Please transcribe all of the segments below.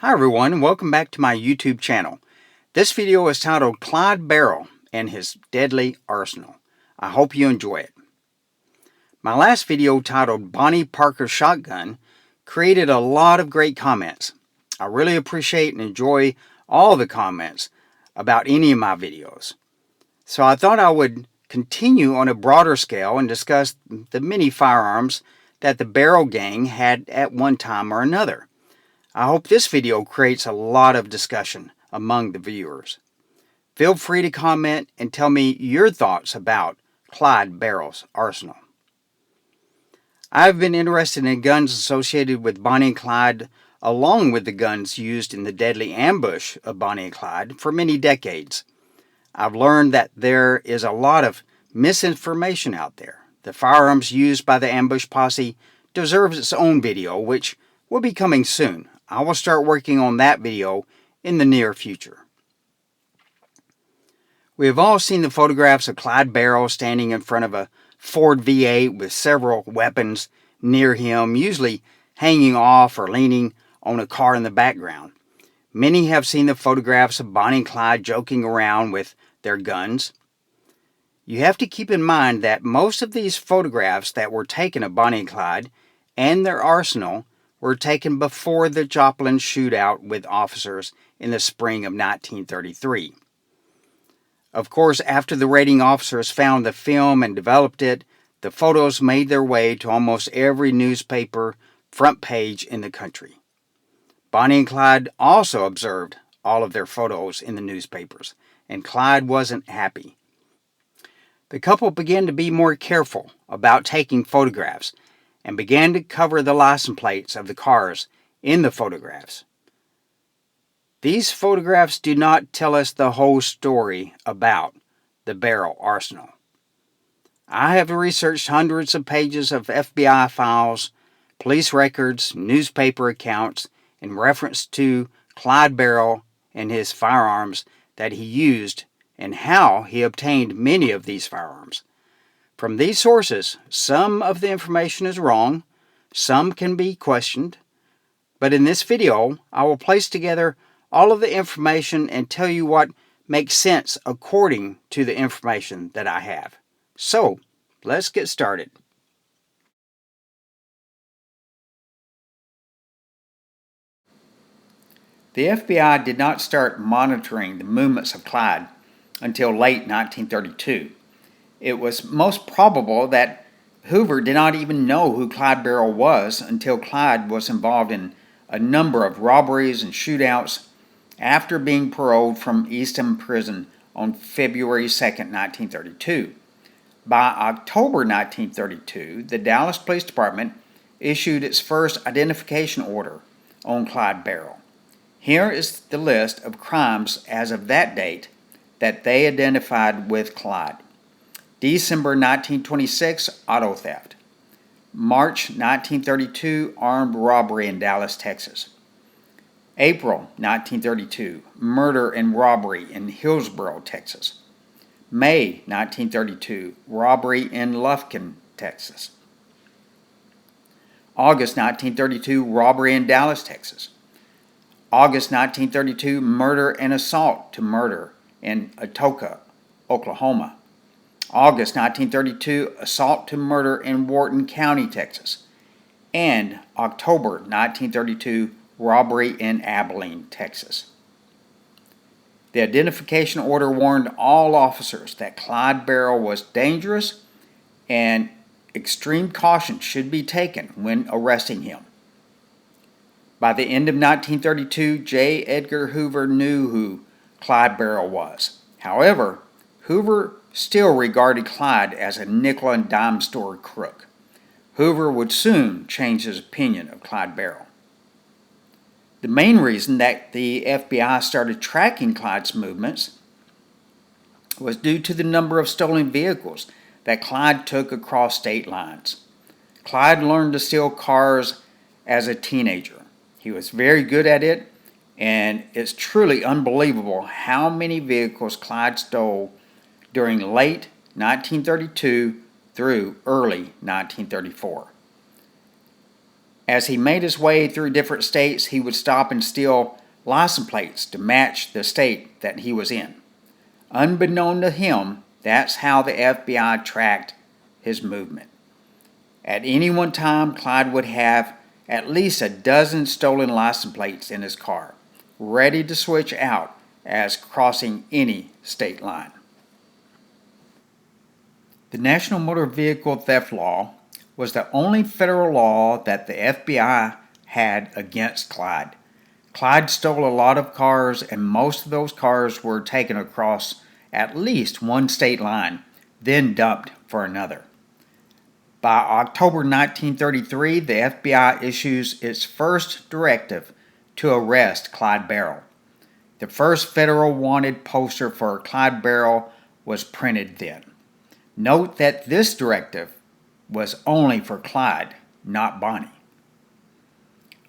Hi everyone, and welcome back to my YouTube channel. This video is titled Clyde Barrow and His Deadly Arsenal. I hope you enjoy it. My last video titled Bonnie Parker's Shotgun created a lot of great comments. I really appreciate and enjoy all the comments about any of my videos. So I thought I would continue on a broader scale and discuss the many firearms that the Barrow gang had at one time or another. I hope this video creates a lot of discussion among the viewers. Feel free to comment and tell me your thoughts about Clyde Barrow's arsenal. I've been interested in guns associated with Bonnie and Clyde along with the guns used in the deadly ambush of Bonnie and Clyde for many decades. I've learned that there is a lot of misinformation out there. The firearms used by the ambush posse deserves its own video, which will be coming soon. I will start working on that video in the near future. We have all seen the photographs of Clyde Barrow standing in front of a Ford V8 with several weapons near him, usually hanging off or leaning on a car in the background. Many have seen the photographs of Bonnie and Clyde joking around with their guns. You have to keep in mind that most of these photographs that were taken of Bonnie and Clyde and their arsenal were taken before the Joplin shootout with officers in the spring of 1933. Of course, after the raiding officers found the film and developed it, the photos made their way to almost every newspaper front page in the country. Bonnie and Clyde also observed all of their photos in the newspapers, and Clyde wasn't happy. The couple began to be more careful about taking photographs and began to cover the license plates of the cars in the photographs. These photographs do not tell us the whole story about the Barrow arsenal. I have researched hundreds of pages of FBI files, police records, newspaper accounts in reference to Clyde Barrow and his firearms that he used and how he obtained many of these firearms. From these sources, some of the information is wrong, some can be questioned, but in this video, I will place together all of the information and tell you what makes sense according to the information that I have. So, let's get started. The FBI did not start monitoring the movements of Clyde until late 1932. It was most probable that Hoover did not even know who Clyde Barrow was until Clyde was involved in a number of robberies and shootouts after being paroled from Eastham Prison on February 2, 1932. By October 1932, the Dallas Police Department issued its first identification order on Clyde Barrow. Here is the list of crimes as of that date that they identified with Clyde. December 1926, auto theft. March 1932, armed robbery in Dallas, Texas. April 1932, murder and robbery in Hillsboro, Texas. May 1932, robbery in Lufkin, Texas. August 1932, robbery in Dallas, Texas. August 1932, murder and assault to murder in Atoka, Oklahoma. August 1932, assault to murder in Wharton County, Texas. And October 1932, robbery in Abilene, Texas. The identification order warned all officers that Clyde Barrow was dangerous and extreme caution should be taken when arresting him. By the end of 1932, J. Edgar Hoover knew who Clyde Barrow was. However, Hoover still regarded Clyde as a nickel and dime store crook. Hoover would soon change his opinion of Clyde Barrow. The main reason that the FBI started tracking Clyde's movements was due to the number of stolen vehicles that Clyde took across state lines. Clyde learned to steal cars as a teenager. He was very good at it, and it's truly unbelievable how many vehicles Clyde stole during late 1932 through early 1934. As he made his way through different states, he would stop and steal license plates to match the state that he was in. Unbeknown to him, that's how the FBI tracked his movement. At any one time, Clyde would have at least a dozen stolen license plates in his car, ready to switch out as crossing any state line. The National Motor Vehicle Theft Law was the only federal law that the FBI had against Clyde. Clyde stole a lot of cars, and most of those cars were taken across at least one state line, then dumped for another. By October 1933, the FBI issues its first directive to arrest Clyde Barrow. The first federal wanted poster for Clyde Barrow was printed then. Note that this directive was only for Clyde, not Bonnie.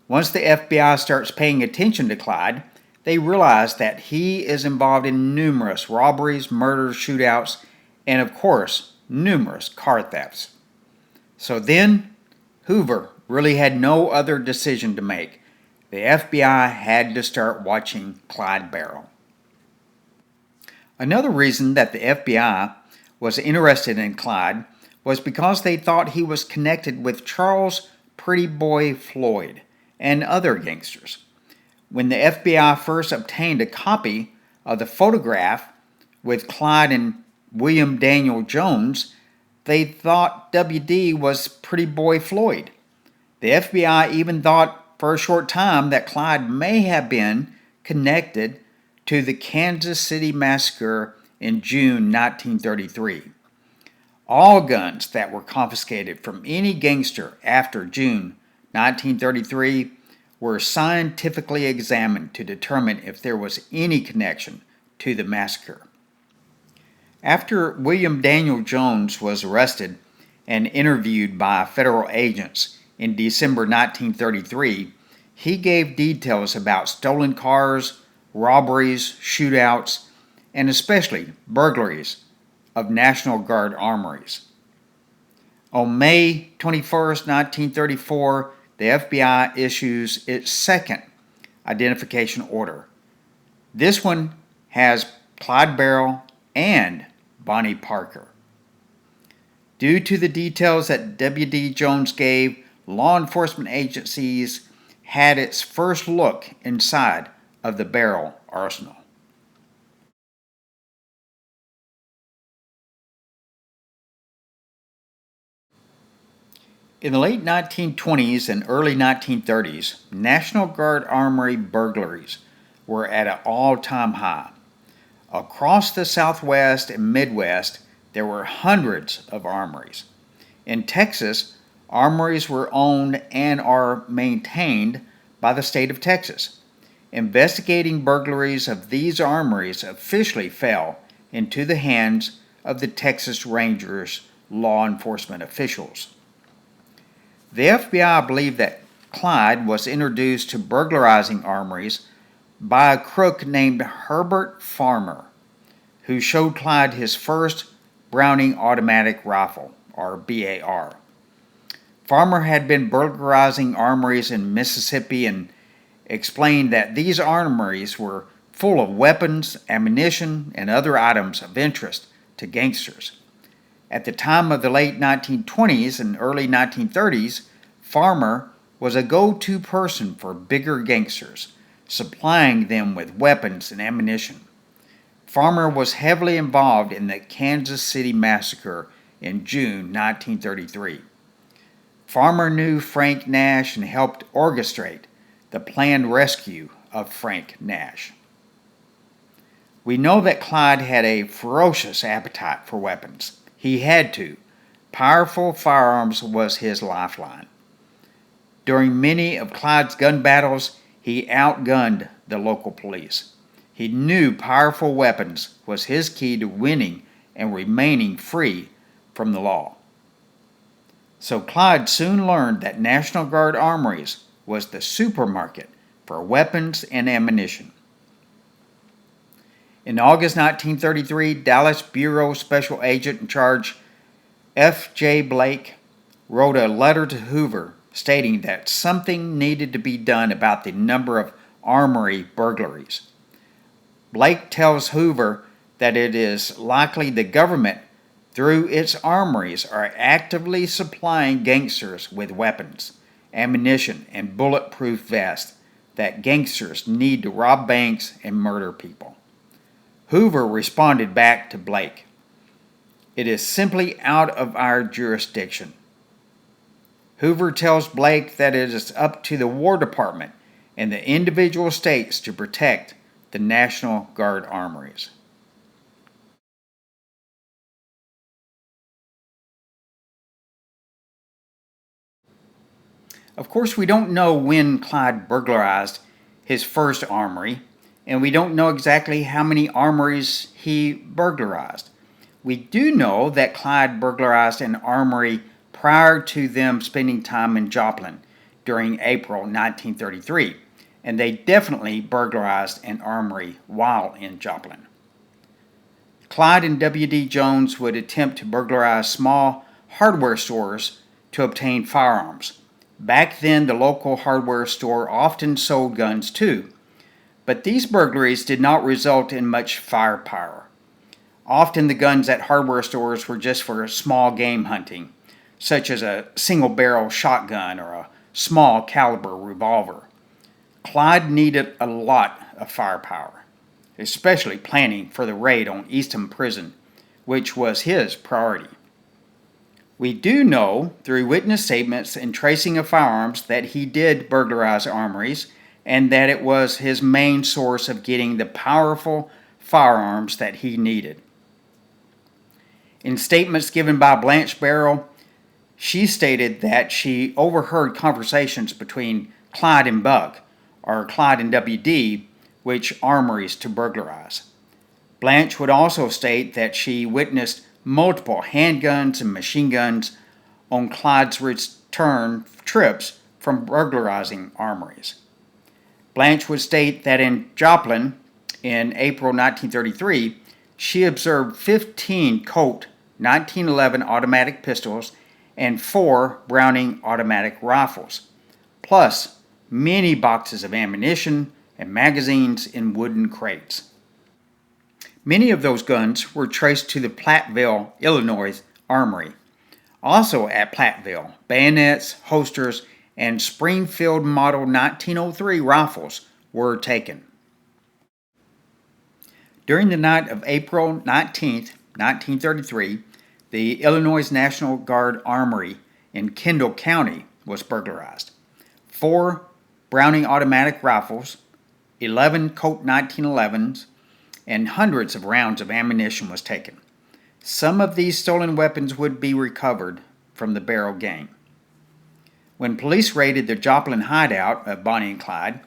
Once the FBI starts paying attention to Clyde, they realize that he is involved in numerous robberies, murders, shootouts, and of course, numerous car thefts. So then, Hoover really had no other decision to make. The FBI had to start watching Clyde Barrow. Another reason that the FBI was interested in Clyde was because they thought he was connected with Charles Pretty Boy Floyd and other gangsters. When the FBI first obtained a copy of the photograph with Clyde and William Daniel Jones, they thought WD was Pretty Boy Floyd. The FBI even thought for a short time that Clyde may have been connected to the Kansas City Massacre in June 1933. All guns that were confiscated from any gangster after June 1933 were scientifically examined to determine if there was any connection to the massacre. After William Daniel Jones was arrested and interviewed by federal agents in December 1933, he gave details about stolen cars, robberies, shootouts, and especially burglaries of National Guard armories. On May 21, 1934, the FBI issues its second identification order. This one has Clyde Barrow and Bonnie Parker. Due to the details that W.D. Jones gave, law enforcement agencies had its first look inside of the Barrow arsenal. In the late 1920s and early 1930s, National Guard Armory burglaries were at an all-time high. Across the Southwest and Midwest, there were hundreds of armories. In Texas, armories were owned and are maintained by the state of Texas. Investigating burglaries of these armories officially fell into the hands of the Texas Rangers law enforcement officials. The FBI believed that Clyde was introduced to burglarizing armories by a crook named Herbert Farmer, who showed Clyde his first Browning automatic rifle, or BAR. Farmer had been burglarizing armories in Mississippi and explained that these armories were full of weapons, ammunition, and other items of interest to gangsters. At the time of the late 1920s and early 1930s, Farmer was a go-to person for bigger gangsters, supplying them with weapons and ammunition. Farmer was heavily involved in the Kansas City Massacre in June 1933. Farmer knew Frank Nash and helped orchestrate the planned rescue of Frank Nash. We know that Clyde had a ferocious appetite for weapons. He had to. Powerful firearms was his lifeline. During many of Clyde's gun battles, he outgunned the local police. He knew powerful weapons was his key to winning and remaining free from the law. So Clyde soon learned that National Guard Armories was the supermarket for weapons and ammunition. In August 1933, Dallas Bureau Special Agent in Charge F.J. Blake wrote a letter to Hoover stating that something needed to be done about the number of armory burglaries. Blake tells Hoover that it is likely the government, through its armories, are actively supplying gangsters with weapons, ammunition, and bulletproof vests that gangsters need to rob banks and murder people. Hoover responded back to Blake, "It is simply out of our jurisdiction." Hoover tells Blake that it is up to the War Department and the individual states to protect the National Guard armories. Of course, we don't know when Clyde burglarized his first armory, and we don't know exactly how many armories he burglarized. We do know that Clyde burglarized an armory prior to them spending time in Joplin during April 1933, and they definitely burglarized an armory while in Joplin. Clyde and W.D. Jones would attempt to burglarize small hardware stores to obtain firearms. Back then, the local hardware store often sold guns too, but these burglaries did not result in much firepower. Often the guns at hardware stores were just for small game hunting, such as a single-barrel shotgun or a small caliber revolver. Clyde needed a lot of firepower, especially planning for the raid on Eastham Prison, which was his priority. We do know, through witness statements and tracing of firearms, that he did burglarize armories and that it was his main source of getting the powerful firearms that he needed. In statements given by Blanche Barrow, she stated that she overheard conversations between Clyde and Buck, or Clyde and W.D., which armories to burglarize. Blanche would also state that she witnessed multiple handguns and machine guns on Clyde's return trips from burglarizing armories. Blanche would state that in Joplin, in April 1933, she observed 15 Colt 1911 automatic pistols and 4 Browning automatic rifles, plus many boxes of ammunition and magazines in wooden crates. Many of those guns were traced to the Platteville, Illinois armory. Also at Platteville, bayonets, holsters, and Springfield Model 1903 rifles were taken. During the night of April 19, 1933, the Illinois National Guard Armory in Kendall County was burglarized. 4 Browning automatic rifles, 11 Colt 1911s, and hundreds of rounds of ammunition was taken. Some of these stolen weapons would be recovered from the Barrow gang. When police raided the Joplin hideout of Bonnie and Clyde,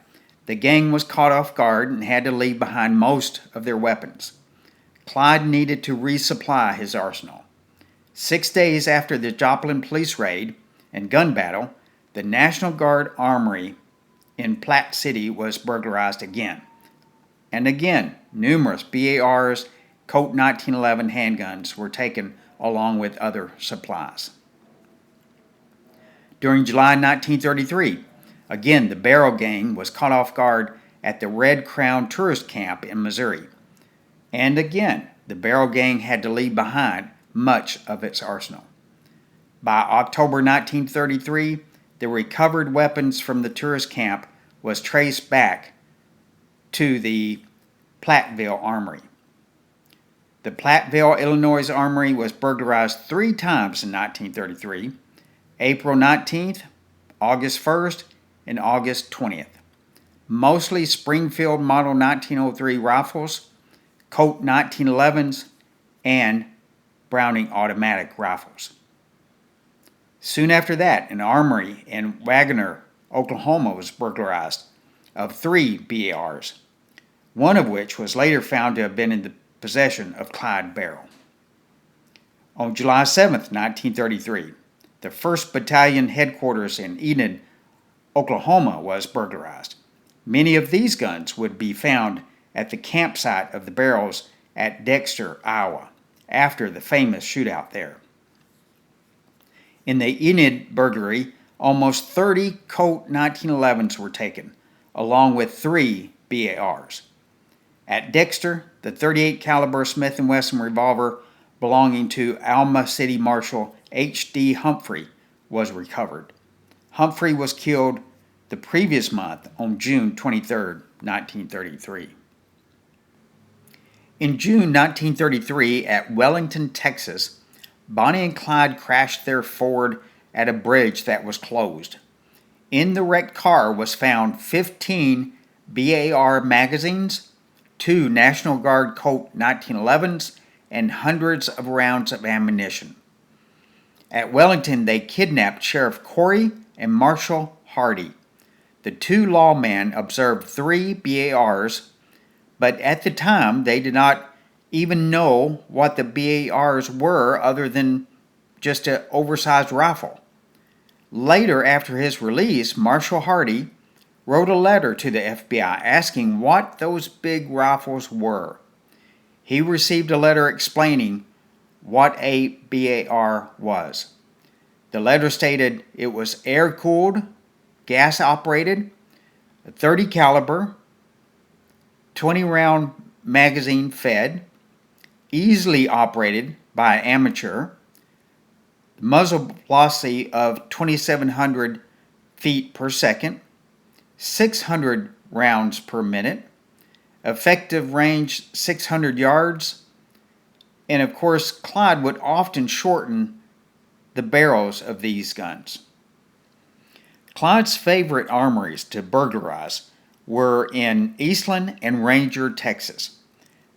the gang was caught off guard and had to leave behind most of their weapons. Clyde needed to resupply his arsenal. 6 days after the Joplin police raid and gun battle, the National Guard Armory in Platte City was burglarized again. And again, numerous BARs, Colt 1911 handguns were taken along with other supplies. During July 1933, again the Barrow gang was caught off guard at the Red Crown tourist camp in Missouri. And again, the Barrow gang had to leave behind much of its arsenal. By October 1933, the recovered weapons from the tourist camp was traced back to the Platteville Armory. The Platteville, Illinois Armory was burglarized 3 times in 1933, April 19th, August 1st, and August 20th. Mostly Springfield Model 1903 rifles, Colt 1911s, and Browning automatic rifles. Soon after that, an armory in Wagoner, Oklahoma was burglarized of 3 BARs, one of which was later found to have been in the possession of Clyde Barrow. On July 7, 1933, the 1st Battalion headquarters in Enid, Oklahoma was burglarized. Many of these guns would be found at the campsite of the Barrows at Dexter, Iowa, after the famous shootout there. In the Enid burglary, almost 30 Colt 1911s were taken, along with 3 BARs. At Dexter, the .38 caliber Smith & Wesson revolver belonging to Alma City Marshal H.D. Humphrey was recovered. Humphrey was killed the previous month on June 23, 1933. In June 1933, at Wellington, Texas, Bonnie and Clyde crashed their Ford at a bridge that was closed. In the wrecked car was found 15 BAR magazines, 2 National Guard Colt 1911s, and hundreds of rounds of ammunition. At Wellington, they kidnapped Sheriff Corey and Marshal Hardy. The 2 lawmen observed 3 BARs, but at the time they did not even know what the BARs were other than just an oversized rifle. Later, after his release, Marshal Hardy wrote a letter to the FBI asking what those big rifles were. He received a letter explaining what a BAR was. The letter stated it was air-cooled, gas-operated, a .30 caliber, 20-round magazine fed, easily operated by an amateur, muzzle velocity of 2,700 feet per second, 600 rounds per minute, effective range 600 yards, and of course Clyde would often shorten the barrels of these guns. Clyde's favorite armories to burglarize were in Eastland and Ranger, Texas.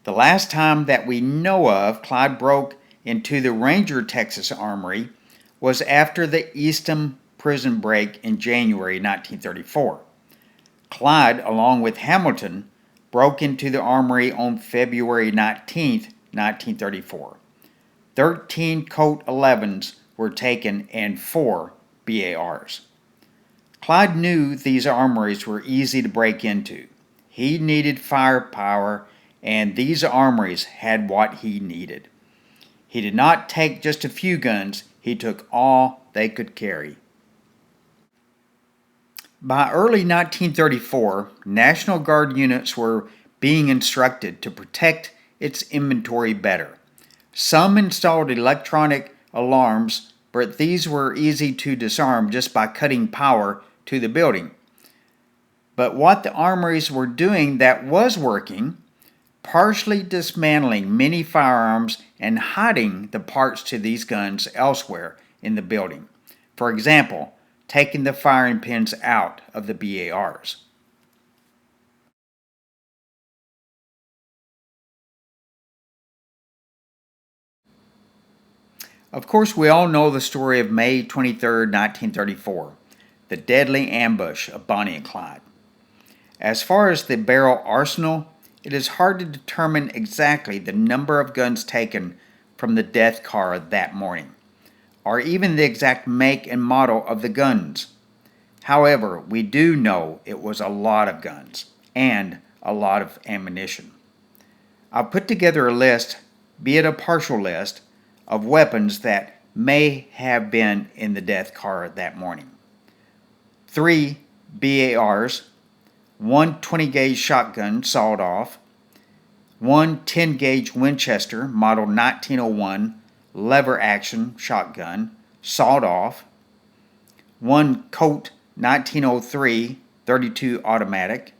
The last time that we know of Clyde broke into the Ranger, Texas armory was after the Eastham prison break in January 1934. Clyde, along with Hamilton, broke into the armory on February 19, 1934. 13 Colt 11s were taken and 4 BARs. Clyde knew these armories were easy to break into. He needed firepower, and these armories had what he needed. He did not take just a few guns, he took all they could carry. By early 1934, National Guard units were being instructed to protect its inventory better. Some installed electronic alarms, but these were easy to disarm just by cutting power to the building. But what the armories were doing that was working, partially dismantling many firearms and hiding the parts to these guns elsewhere in the building. For example, taking the firing pins out of the BARs. Of course, we all know the story of May 23, 1934, the deadly ambush of Bonnie and Clyde. As far as the barrel arsenal, it is hard to determine exactly the number of guns taken from the death car that morning, or even the exact make and model of the guns. However, we do know it was a lot of guns and a lot of ammunition. I've put together a list, be it a partial list, of weapons that may have been in the death car that morning. 3 BARs, 1 20-gauge shotgun sawed off, 1 10-gauge Winchester model 1901 lever action shotgun sawed off, 1 Colt 1903 .32 automatic,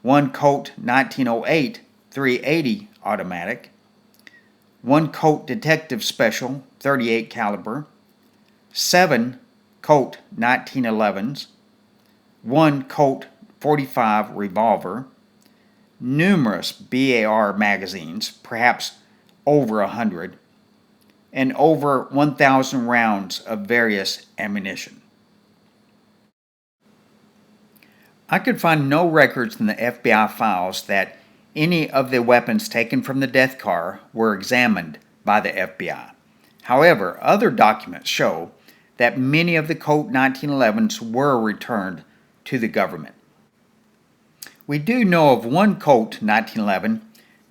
1 Colt 1908 .380 automatic, 1 Colt Detective Special .38 caliber, 7 Colt 1911s, 1 Colt .45 revolver, numerous BAR magazines, perhaps over 100, and over 1,000 rounds of various ammunition. I could find no records in the FBI files that any of the weapons taken from the death car were examined by the FBI. However, other documents show that many of the Colt 1911s were returned to the government. We do know of 1 Colt 1911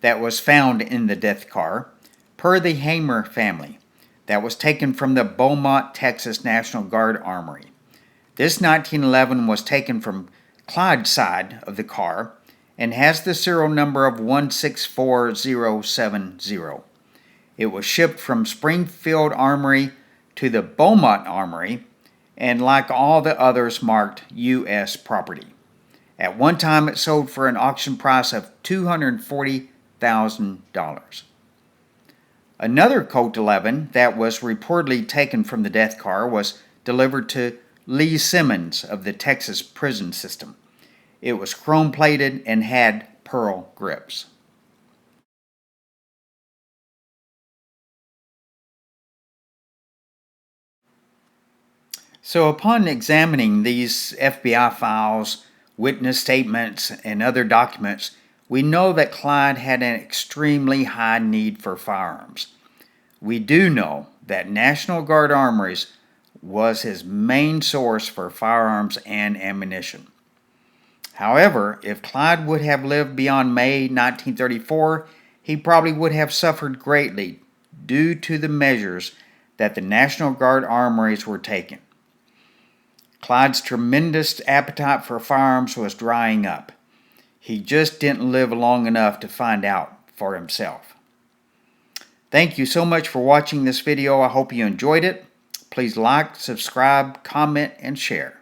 that was found in the death car, per the Hamer family, that was taken from the Beaumont, Texas National Guard Armory. This 1911 was taken from Clyde's side of the car and has the serial number of 164070. It was shipped from Springfield Armory to the Beaumont Armory, and like all the others, marked U.S. property. At one time, it sold for an auction price of $240,000. Another Colt 11 that was reportedly taken from the death car was delivered to Lee Simmons of the Texas prison system. It was chrome-plated and had pearl grips. So upon examining these FBI files, witness statements, and other documents, we know that Clyde had an extremely high need for firearms. We do know that National Guard Armories was his main source for firearms and ammunition. However, if Clyde would have lived beyond May 1934, he probably would have suffered greatly due to the measures that the National Guard Armories were taking. Clyde's tremendous appetite for firearms was drying up. He just didn't live long enough to find out for himself. Thank you so much for watching this video. I hope you enjoyed it. Please like, subscribe, comment, and share.